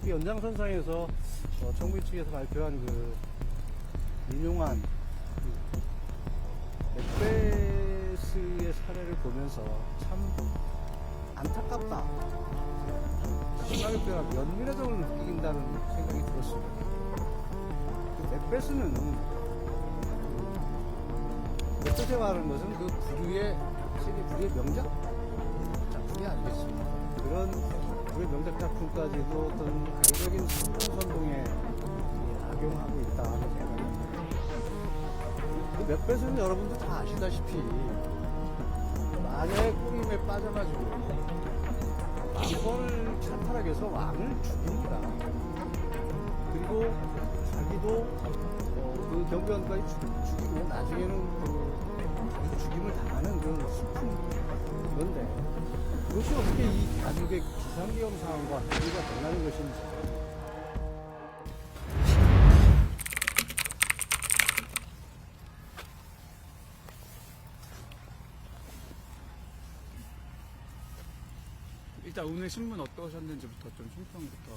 그 연장선상에서 정부 측에서 발표한 그 인용한 맥베스의 사례를 보면서 참 안타깝다, 심하게 표현하면 연민의정을 느낀다는 생각이 들었습니다. 그 맥베스는 맥베스에 말하는 것은 그 부류의 세계 부류의 명작 작품이 아니겠습니까? 그런 부류의 명작 작품까지도 어떤 악의적인 선동에 악용하고 있다 하는 생각이 듭니다. 그 맥베스는 여러분도 다 아시다시피 마녀의 꾸림에 빠져가지고 왕권을 찬탈하기 위해서 왕을 죽입니다. 그리고 자기도 그 경비원까지 죽이고 나중에는 자기도 죽임을 당하는 그런 슬픈 건데, 그것이 어떻게 이 대한민국의 비상계엄 상황과 비교가 된다는 것인지. 일단 오늘 신문 어떠셨는지부터 좀 총평부터.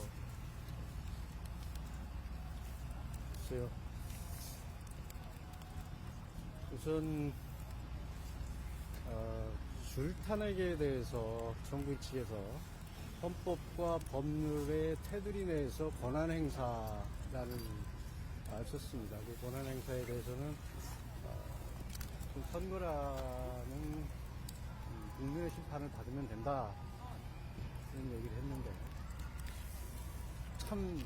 글쎄요. 우선 줄탄핵에 대해서 정부 측에서 헌법과 법률의 테두리 내에서 권한행사라는 말을 썼습니다. 그 권한행사에 대해서는 좀 선거라는 국민의 심판을 받으면 된다, 이런 얘기를 했는데, 참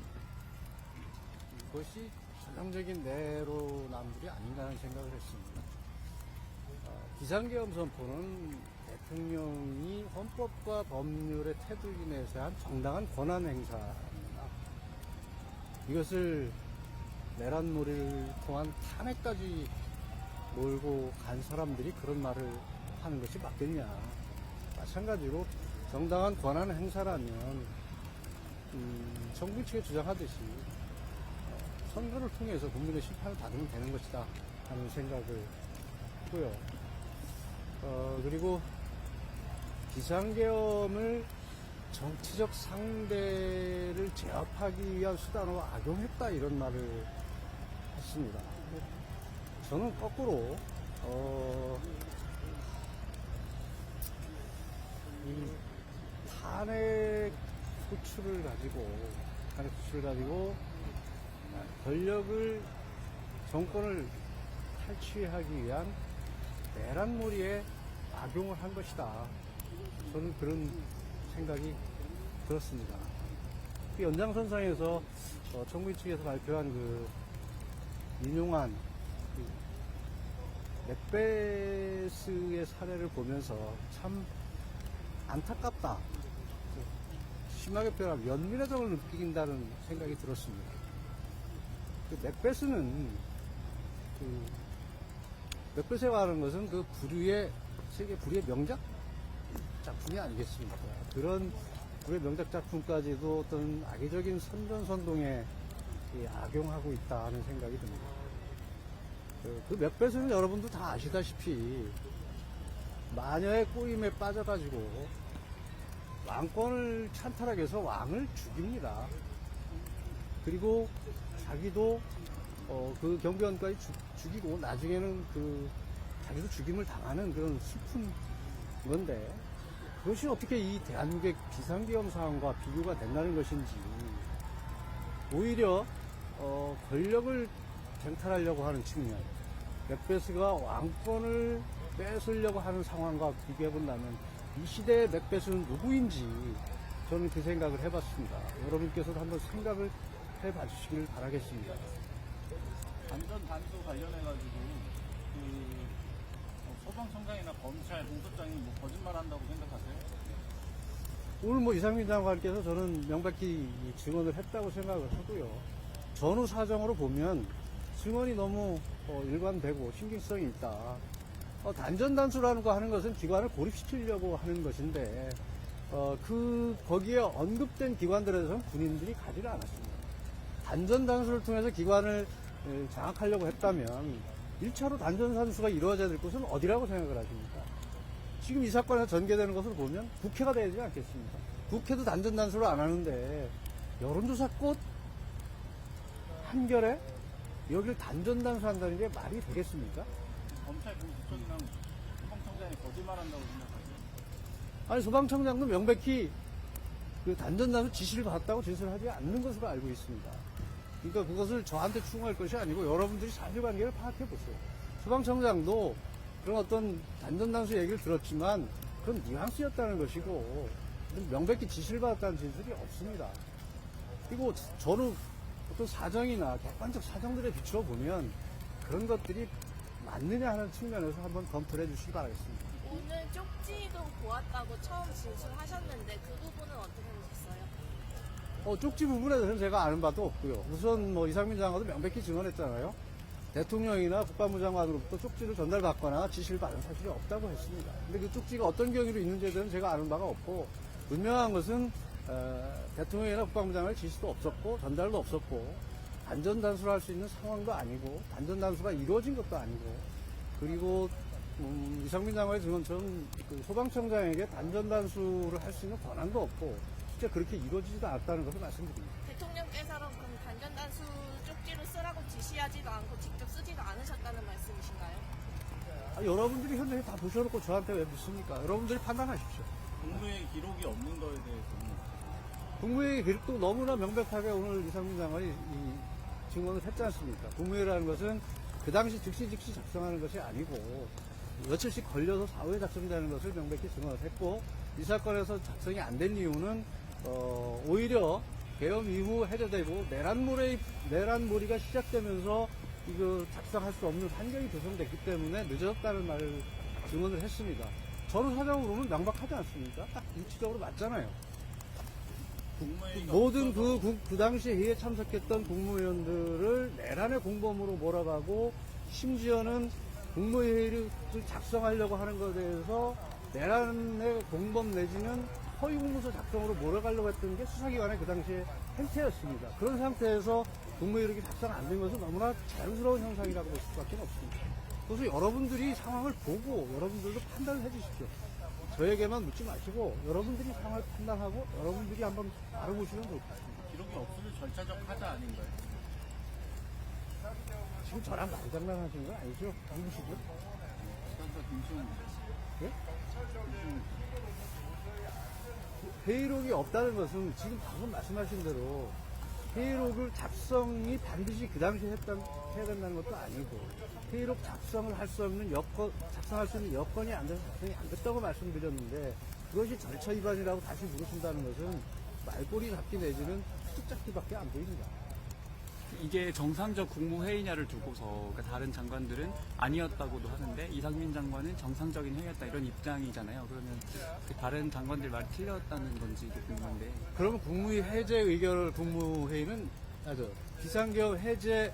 이것이 전형적인 내로남불이 아닌가라는 생각을 했습니다. 비상계엄 선포는 대통령이 헌법과 법률의 테두리 내에서 한 정당한 권한 행사입니다. 이것을 내란몰이를 통한 탄핵까지 몰고 간 사람들이 그런 말을 하는 것이 맞겠냐. 마찬가지로 정당한 권한 행사라면 정부 측에 주장하듯이 선거를 통해서 국민의 심판을 받으면 되는 것이다 하는 생각을 했고요. 그리고 비상계엄을 정치적 상대를 제압하기 위한 수단으로 악용했다, 이런 말을 했습니다. 저는 거꾸로 이 탄핵 소추를 가지고 권력을, 정권을 탈취하기 위한 내란몰이에 악용을 한 것이다, 저는 그런 생각이 들었습니다. 그 연장선상에서 정부 측에서 발표한 그 인용한 맥베스의 사례를 보면서 참 안타깝다, 심하게 표현하면 연민의정을 느낀다는 생각이 들었습니다. 그 맥베스는 맥베스에 말하는 것은 그 부류의 세계 부류의 명작 작품이 아니겠습니까? 그런 부류의 명작 작품까지도 어떤 악의적인 선전선동에 악용하고 있다 하는 생각이 듭니다. 그 맥베스는 여러분도 다 아시다시피 마녀의 꼬임에 빠져가지고 왕권을 찬탈하기 위해서 왕을 죽입니다. 그리고 자기도 그 경비원까지 죽이고 나중에는 자기도 죽임을 당하는 그런 슬픈 건데, 그것이 어떻게 이 대한민국의 비상계엄 상황과 비교가 된다는 것인지. 오히려 권력을 쟁탈하려고 하는 측면, 맥베스가 왕권을 뺏으려고 하는 상황과 비교해본다면 이 시대의 맥베스는 누구인지 저는 그 생각을 해봤습니다. 여러분께서도 한번 생각을 해봐 주시길 바라겠습니다. 안전 단수 관련해가지고 소방청장이나 검찰, 공소장이 거짓말한다고 생각하세요? 오늘 이상민 장관께서 저는 명백히 증언을 했다고 생각을 하고요. 전후 사정으로 보면 증언이 너무 일관되고 신빙성이 있다. 단전단수라는 거 하는 것은 기관을 고립시키려고 하는 것인데, 거기에 언급된 기관들에서는 군인들이 가지를 않았습니다. 단전단수를 통해서 기관을 장악하려고 했다면 1차로 단전단수가 이루어져야 될 곳은 어디라고 생각을 하십니까? 지금 이 사건에서 전개되는 것을 보면 국회가 되지 않겠습니까? 국회도 단전단수를 안 하는데 여론조사 꽃 한결에 여기를 단전단수한다는 게 말이 되겠습니까? 검찰 공수처이랑 소방청장이 거짓말한다고 생각하세요? 아니, 소방청장도 명백히 그 단전단수 지시를 받았다고 진술하지 않는 것으로 알고 있습니다. 그러니까 그것을 저한테 추궁할 것이 아니고 여러분들이 사실관계를 파악해 보세요. 소방청장도 그런 어떤 단전단수 얘기를 들었지만 그건 뉘앙스였다는 것이고 명백히 지시를 받았다는 진술이 없습니다. 그리고 저는 어떤 사정이나 객관적 사정들에 비추어 보면 그런 것들이 맞느냐 하는 측면에서 한번 검토를 해주시기 바라겠습니다. 오늘 쪽지도 보았다고 처음 진술하셨는데 그 부분은 어떻게 보셨어요? 쪽지 부분에 대해서는 제가 아는 바도 없고요. 우선 뭐 이상민 장관도 명백히 증언했잖아요. 대통령이나 국방부 장관으로부터 쪽지를 전달받거나 지시를 받은 사실이 없다고 했습니다. 근데 그 쪽지가 어떤 경위로 있는지에 대해서는 제가 아는 바가 없고 분명한 것은 대통령이나 국방부 장관의 지시도 없었고 전달도 없었고 단전단수를 할 수 있는 상황도 아니고 단전단수가 이루어진 것도 아니고 그리고 이상민 장관의 증언처럼 그 소방청장에게 단전단수를 할 수 있는 권한도 없고 실제 그렇게 이루어지지도 않았다는 것을 말씀드립니다. 대통령께서는 그럼 단전단수 쪽지를 쓰라고 지시하지도 않고 직접 쓰지도 않으셨다는 말씀이신가요? 여러분들이 현장에 다 보셔놓고 저한테 왜 묻습니까? 여러분들이 판단하십시오. 국무회의 기록이 없는 거에 대해서는 국무회의 기록도 너무나 명백하게 오늘 이상민 장관이 증언을 했지 않습니까? 국무회의라는 것은 그 당시 즉시 작성하는 것이 아니고 며칠씩 걸려서 사후에 작성되는 것을 명백히 증언을 했고 이 사건에서 작성이 안 된 이유는 오히려 계엄 이후 해제되고 내란몰이가 시작되면서 이거 작성할 수 없는 환경이 조성됐기 때문에 늦어졌다는 말을 증언을 했습니다. 저는 사정으로는 명백하지 않습니까? 딱 일치적으로 맞잖아요. 국무회의가 모든 없어서 그 당시 회의에 참석했던 국무위원들을 내란의 공범으로 몰아가고 심지어는 국무회의를 작성하려고 하는 것에 대해서 내란의 공범 내지는 허위 공문서 작성으로 몰아가려고 했던 게 수사기관의 그 당시의 행태였습니다. 그런 상태에서 국무회의록이 작성 안 된 것은 너무나 자연스러운 현상이라고 볼 수밖에 없습니다. 그래서 여러분들이 상황을 보고 여러분들도 판단을 해주십시오. 저에게만 묻지 마시고 여러분들이 상황을 판단하고 여러분들이 한번 알아보시면 좋겠습니다. 기록이 없으면 절차적 하자 아닌가요? 지금 저랑 말장난하시는 거 아니죠? 누구시죠? 시간과 김수훈 예? 회의록이 없다는 것은 지금 방금 말씀하신 대로 회의록을 작성이 반드시 그 당시에 해야 된다는 것도 아니고 회의록 작성을 할 수 없는 작성할 수 있는 여건이 안 돼서 작성이 안 됐다고 말씀드렸는데 그것이 절차 위반이라고 다시 물으신다는 것은 말꼬리 잡기 내지는 수직 잡기밖에 안 보입니다. 이게 정상적 국무회의냐를 두고서 그러니까 다른 장관들은 아니었다고도 하는데 이상민 장관은 정상적인 회의였다 이런 입장이잖아요. 그러면 그 다른 장관들 말이 틀렸다는 건지 궁금한데. 그러면 국무회의 해제 의결을 비상계엄 해제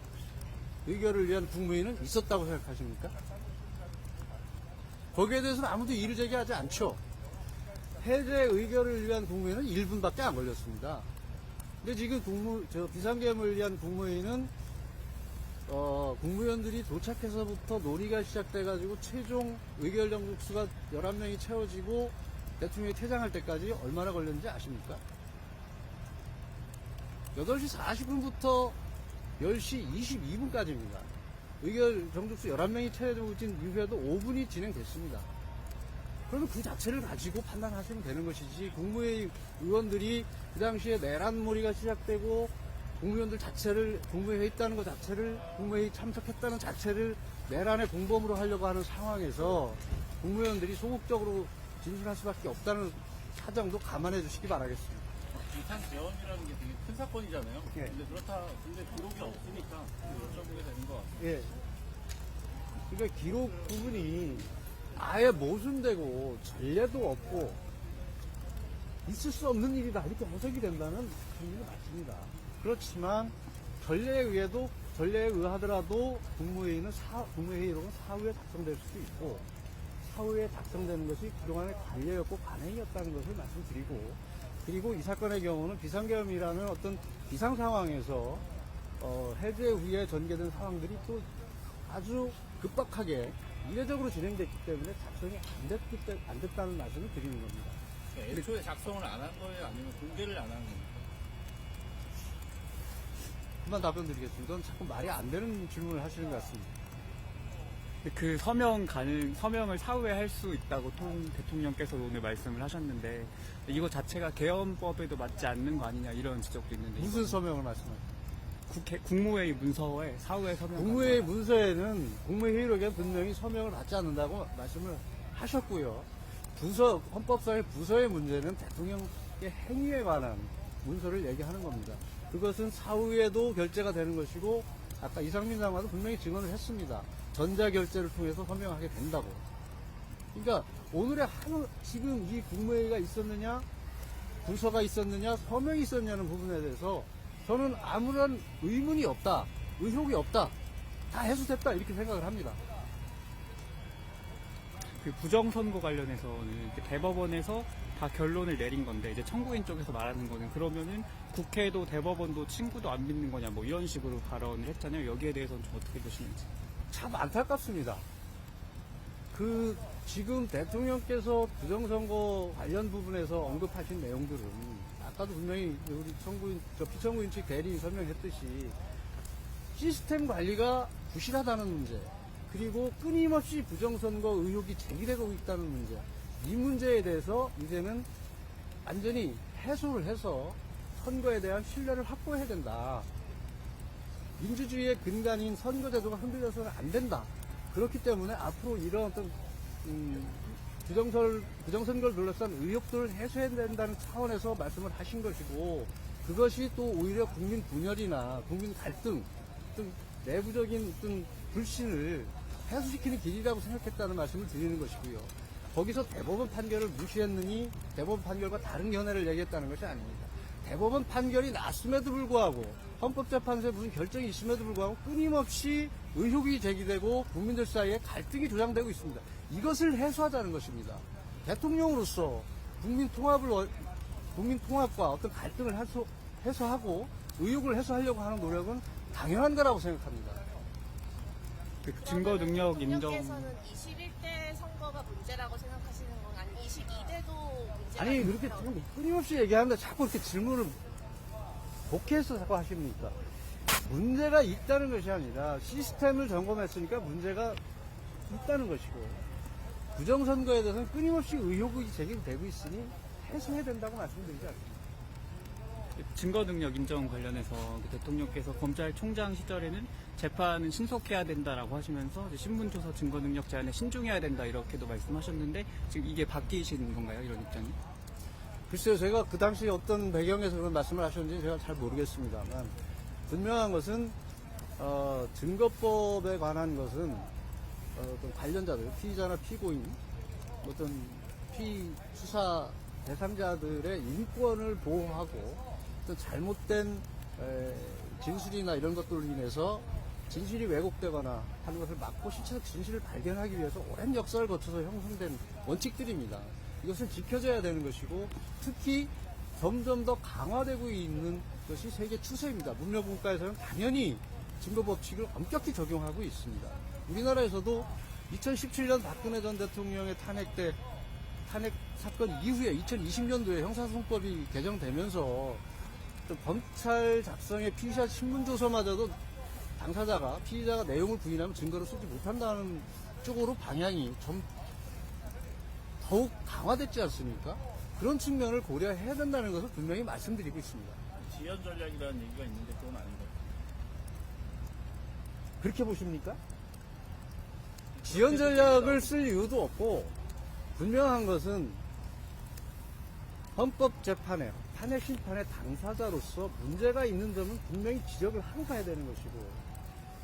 의결을 위한 국무회의는 있었다고 생각하십니까? 거기에 대해서는 아무도 이의를 제기하지 않죠. 해제 의결을 위한 국무회의는 1분밖에 안 걸렸습니다. 근데 지금 비상계엄을 위한 국무회의는 국무위원들이 도착해서부터 논의가 시작돼가지고 최종 의결 정족수가 11명이 채워지고 대통령이 퇴장할 때까지 얼마나 걸렸는지 아십니까? 8시 40분부터 10시 22분까지입니다. 의결 정족수 11명이 채워진 이후에도 5분이 진행됐습니다. 그러면 그 자체를 가지고 판단하시면 되는 것이지 국무회의 의원들이 그 당시에 내란몰이가 시작되고 국무위원들 자체를 국무회의에 있다는 것 자체를 국무회의 참석했다는 자체를 내란의 공범으로 하려고 하는 상황에서 국무위원들이 소극적으로 진술할 수밖에 없다는 사정도 감안해 주시기 바라겠습니다. 비상계엄이라는 게 되게 큰 사건이잖아요. 예. 근데 기록이 없으니까 여쭤보게 되는 것 같아요. 예. 그러니까 기록 부분이 아예 모순되고 전례도 없고 있을 수 없는 일이다 이렇게 해석이 된다면 분명히 맞습니다. 그렇지만 전례에 의하더라도 국무회의록은 사후에 작성될 수도 있고 사후에 작성되는 것이 그동안의 관례였고 관행이었다는 것을 말씀드리고 그리고 이 사건의 경우는 비상계엄이라는 어떤 비상 상황에서 해제 후에 전개된 상황들이 또 아주 급박하게 이례적으로 진행됐기 때문에 작성이 안 됐다는 말씀을 드리는 겁니다. 애초에 작성을 안 한 거예요? 아니면 공개를 안 한 겁니까? 그만 답변 드리겠습니다. 그건 자꾸 말이 안 되는 질문을 하시는 것 같습니다. 그 서명을 사후에 할 수 있다고 대통령께서 오늘 말씀을 하셨는데 이거 자체가 개헌법에도 맞지 않는 거 아니냐 이런 지적도 있는데 무슨 서명을 말씀하세요? 국무회의 문서에 사후에 서명 국무회의 문서에는 국무회의록에 분명히 서명을 받지 않는다고 말씀을 하셨고요. 헌법상의 부서의 문제는 대통령의 행위에 관한 문서를 얘기하는 겁니다. 그것은 사후에도 결재가 되는 것이고 아까 이상민 장관도 분명히 증언을 했습니다. 전자결재를 통해서 서명하게 된다고. 그러니까 오늘의 지금 이 국무회의가 있었느냐, 부서가 있었느냐, 서명이 있었냐는 부분에 대해서 저는 아무런 의문이 없다, 의혹이 없다, 다 해소됐다 이렇게 생각을 합니다. 그 부정선거 관련해서는 이렇게 대법원에서 다 결론을 내린 건데 이제 청구인 쪽에서 말하는 거는 그러면은 국회도 대법원도 친구도 안 믿는 거냐 뭐 이런 식으로 발언을 했잖아요. 여기에 대해서는 좀 어떻게 보시는지. 참 안타깝습니다. 지금 대통령께서 부정선거 관련 부분에서 언급하신 내용들은 아까도 분명히 우리 피청구인 측 대리인이 설명했듯이 시스템 관리가 부실하다는 문제, 그리고 끊임없이 부정선거 의혹이 제기되고 있다는 문제, 이 문제에 대해서 이제는 완전히 해소를 해서 선거에 대한 신뢰를 확보해야 된다. 민주주의의 근간인 선거제도가 흔들려서는 안 된다. 그렇기 때문에 앞으로 이런 어떤 부정선거를 둘러싼 의혹들을 해소해야 된다는 차원에서 말씀을 하신 것이고, 그것이 또 오히려 국민 분열이나 국민 갈등, 어떤 내부적인 어떤 불신을 해소시키는 길이라고 생각했다는 말씀을 드리는 것이고요. 거기서 대법원 판결을 무시했느니 대법원 판결과 다른 견해를 얘기했다는 것이 아닙니다. 대법원 판결이 났음에도 불구하고 헌법재판소에 무슨 결정이 있음에도 불구하고 끊임없이 의혹이 제기되고 국민들 사이에 갈등이 조장되고 있습니다. 이것을 해소하자는 것입니다. 대통령으로서 국민 통합과 어떤 갈등을 해소하고 의혹을 해소하려고 하는 노력은 당연한 거라고 생각합니다. 그 증거 능력 인정. 대통령께서는 21대 선거가 문제라고 생각하시는 건 아니면 22대도 문제라고 아니, 그렇게 끊임없이 얘기하는데 자꾸 이렇게 질문을 복해해서 자꾸 하십니까? 문제가 있다는 것이 아니라 시스템을 점검했으니까 문제가 있다는 것이고, 부정선거에 대해서는 끊임없이 의혹이 제기되고 있으니 해소해야 된다고 말씀드리지 않습니다. 증거 능력 인정 관련해서 대통령께서 검찰총장 시절에는 재판은 신속해야 된다라고 하시면서 이제 신문조서 증거 능력 제한에 신중해야 된다 이렇게도 말씀하셨는데 지금 이게 바뀌신 건가요? 이런 입장이? 글쎄요, 제가 그 당시 어떤 배경에서 그런 말씀을 하셨는지 제가 잘 모르겠습니다만, 분명한 것은 증거법에 관한 것은 어떤 관련자들, 피의자나 피고인, 어떤 수사 대상자들의 인권을 보호하고 어떤 잘못된 진술이나 이런 것들로 인해서 진실이 왜곡되거나 하는 것을 막고 실체적 진실을 발견하기 위해서 오랜 역사를 거쳐서 형성된 원칙들입니다. 이것은 지켜져야 되는 것이고, 특히 점점 더 강화되고 있는 것이 세계 추세입니다. 문명국가에서는 당연히 증거법칙을 엄격히 적용하고 있습니다. 우리나라에서도 2017년 박근혜 전 대통령의 탄핵 사건 이후에 2020년도에 형사소송법이 개정되면서 검찰 작성의 피의자 신문조서마저도 피의자가 내용을 부인하면 증거를 쓰지 못한다는 쪽으로 방향이 좀 더욱 강화됐지 않습니까? 그런 측면을 고려해야 된다는 것을 분명히 말씀드리고 있습니다. 지연 전략이라는 얘기가 있는데 그건 아닌가요? 그렇게 보십니까? 지연 전략을 쓸 이유도 없고, 분명한 것은 헌법재판에 탄핵 심판의 당사자로서 문제가 있는 점은 분명히 지적을 하고 가야 되는 것이고,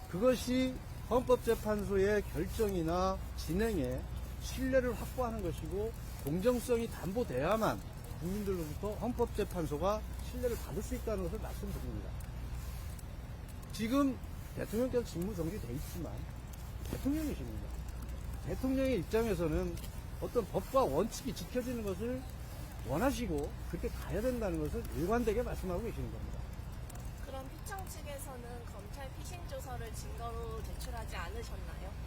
그것이 헌법재판소의 결정이나 진행에 신뢰를 확보하는 것이고 공정성이 담보돼야만 국민들로부터 헌법재판소가 신뢰를 받을 수 있다는 것을 말씀드립니다. 지금 대통령께서 직무 정지돼 있지만 대통령이십니다. 대통령의 입장에서는 어떤 법과 원칙이 지켜지는 것을 원하시고 그렇게 가야 된다는 것을 일관되게 말씀하고 계시는 겁니다. 그럼 피청 측에서는 검찰 피신 조서를 증거로 제출하지 않으셨나요?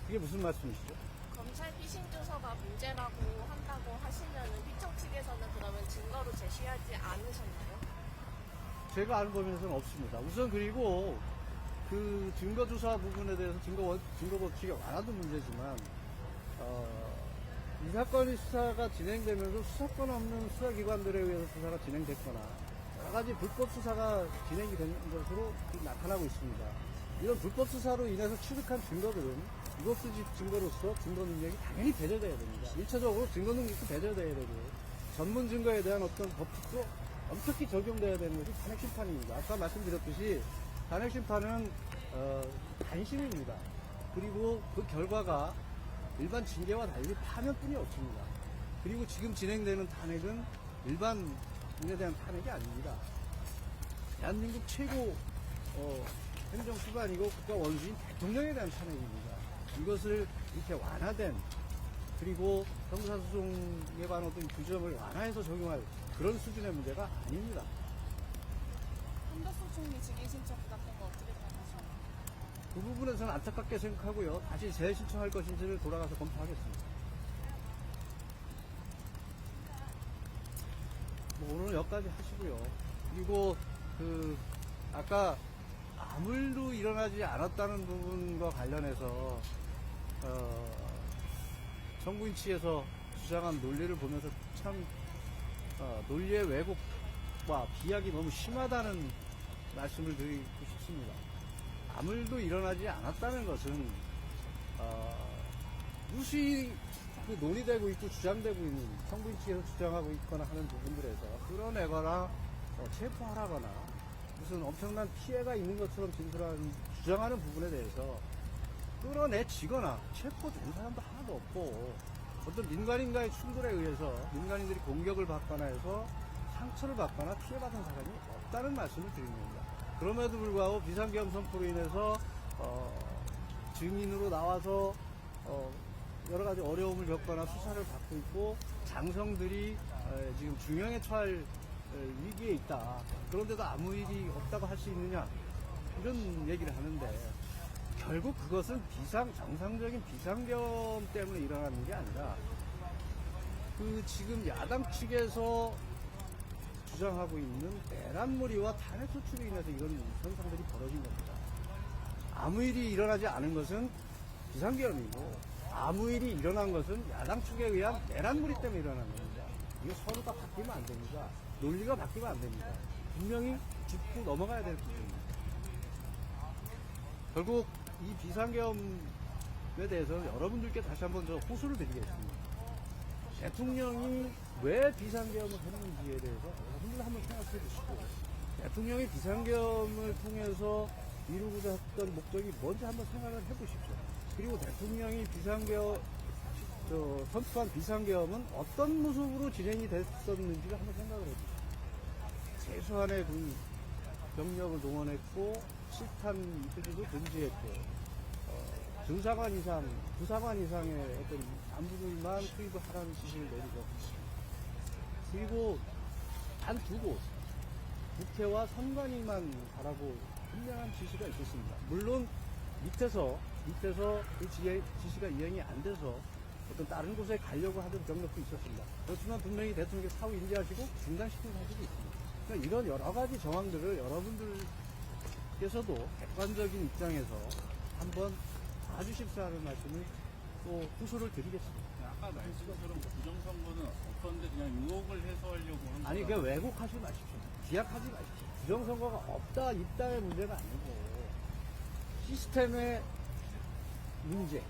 그게 무슨 말씀이시죠? 검찰 피신 조서가 문제라고 한다고 하시면은 피청 측에서는 그러면 증거로 제시하지 않으셨나요? 제가 아는 범위에서는 없습니다. 우선 그리고 그 증거조사 부분에 대해서 증거법칙이 완화도 문제지만 이 사건이 수사가 진행되면서 수사권 없는 수사기관들에 의해서 수사가 진행됐거나 여러 가지 불법 수사가 진행이 된 것으로 나타나고 있습니다. 이런 불법 수사로 인해서 취득한 증거들은 유급수 증거로서 증거 능력이 당연히 배제돼야 됩니다. 1차적으로 증거 능력도 배제돼야 되고 전문 증거에 대한 어떤 법칙도 엄격히 적용돼야 되는 것이 탄핵심판입니다. 아까 말씀드렸듯이 탄핵심판은 단심입니다. 그리고 그 결과가 일반 징계와 달리 파면뿐이 없습니다. 그리고 지금 진행되는 탄핵은 일반인에 대한 탄핵이 아닙니다. 대한민국 최고 행정수반이고 국가 원수인 대통령에 대한 탄핵입니다. 이것을 이렇게 완화된 그리고 형사소송에 관한 어떤 규정을 완화해서 적용할 그런 수준의 문제가 아닙니다. 한덕수 총리 직위 신청 같은 거 어떻게 생각하십니까? 그 부분에서는 안타깝게 생각하고요. 다시 재신청할 것인지를 돌아가서 검토하겠습니다. 오늘은 여기까지 하시고요. 그리고 아까 아무 일도 일어나지 않았다는 부분과 관련해서 정부인 측에서 주장한 논리를 보면서 참 논리의 왜곡과 비약이 너무 심하다는 말씀을 드리고 싶습니다. 아무 일도 일어나지 않았다는 것은 무시 논의되고 있고 주장되고 있는 정부인 측에서 주장하고 있거나 하는 부분들에서 끌어내거나 체포하라거나 무슨 엄청난 피해가 있는 것처럼 주장하는 부분에 대해서 끌어내지거나 체포된 사람도 하나도 없고 어떤 민간인과의 충돌에 의해서 민간인들이 공격을 받거나 해서 상처를 받거나 피해받은 사람이 없다는 말씀을 드린 겁니다. 그럼에도 불구하고 비상계엄 선포로 인해서 증인으로 나와서 여러 가지 어려움을 겪거나 수사를 받고 있고 장성들이 지금 중형에 처할 위기에 있다. 그런데도 아무 일이 없다고 할 수 있느냐 이런 얘기를 하는데 결국 그것은 정상적인 비상계엄 때문에 일어나는 게 아니라 지금 야당 측에서 주장하고 있는 내란무리와 탄핵 소추로 인해서 이런 현상들이 벌어진 겁니다. 아무 일이 일어나지 않은 것은 비상계엄이고 아무 일이 일어난 것은 야당 측에 의한 내란무리 때문에 일어난 겁니다. 이거 서로가 바뀌면 안 됩니다. 논리가 바뀌면 안 됩니다. 분명히 짚고 넘어가야 될 부분입니다. 결국 이 비상계엄에 대해서 여러분들께 다시 한번 호소를 드리겠습니다. 대통령이 왜 비상계엄을 했는지에 대해서 여러분들 한번 생각해 주시고 대통령이 비상계엄을 통해서 이루고자 했던 목적이 뭔지 한번 생각을 해보십시오. 그리고 대통령이 선포한 비상계엄은 어떤 모습으로 진행이 됐었는지를 한번 생각을 해보십시오. 최소한의 병력을 동원했고 실탄 표지도 금지했고 중사관 이상, 부사관 이상의 어떤 간부들만 투입을 하라는 지시를 내리고 그리고 단 두 곳 국회와 선관위만 가라고 분명한 지시가 있었습니다. 물론 밑에서 그 지시가 이행이 안 돼서 어떤 다른 곳에 가려고 하던 경력도 있었습니다. 그렇지만 분명히 대통령이 사후 인지하시고 중단시킨 사실이 있습니다. 그러니까 이런 여러 가지 정황들을 여러분들께서도 객관적인 입장에서 한번 봐주십사 하는 말씀을 또 호소를 드리겠습니다. 아까 말씀 것처럼 부정선거는 어떤데 그냥 유혹을 해소하려고 하는 아니, 그냥 왜곡하지 마십시오. 비약하지 마십시오. 부정선거가 없다, 있다의 문제가 아니고 시스템의 문제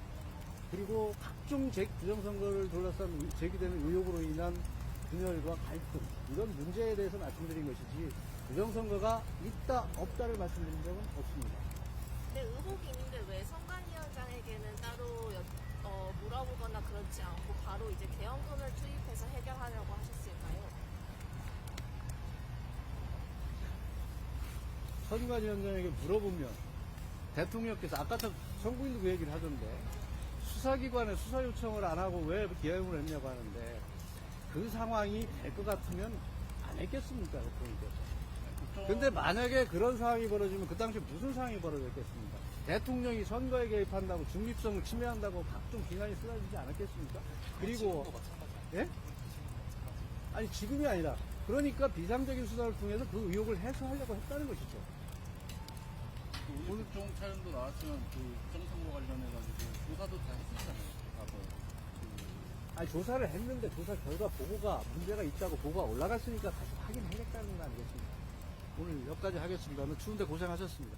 그리고 각종 부정선거를 둘러싼 제기되는 의혹으로 인한 분열과 갈등 이런 문제에 대해서 말씀드린 것이지 부정선거가 있다, 없다를 말씀드린 적은 없습니다. 근데 의혹이 있는데 왜 선관위원장에게는 따로 물어보거나 그렇지 않고 바로 이제 계엄군을 투입해서 해결하려고 하셨을까요? 선관위원장에게 물어보면 대통령께서 아까 선구인도 그 얘기를 하던데 수사기관에 수사 요청을 안 하고 왜 계엄을 했냐고 하는데 그 상황이 될 것 같으면 안 했겠습니까, 대통령께서. 근데 만약에 그런 상황이 벌어지면 그 당시 무슨 상황이 벌어졌겠습니까? 대통령이 선거에 개입한다고 중립성을 침해한다고 각종 비난이 쏟아지지 않았겠습니까? 그리고 예? 아니 지금이 아니라 그러니까 비상적인 수단을 통해서 그 의혹을 해소하려고 했다는 것이죠. 오늘 국정 차원도 나왔지만 그 부정선거 관련해가지고 조사도 다 했었잖아요. 아니, 조사를 했는데 조사 결과 보고가 문제가 있다고 보고가 올라갔으니까 다시 확인하겠다는 거 아니겠습니까? 오늘 여기까지 하겠습니다. 오늘 추운데 고생하셨습니다.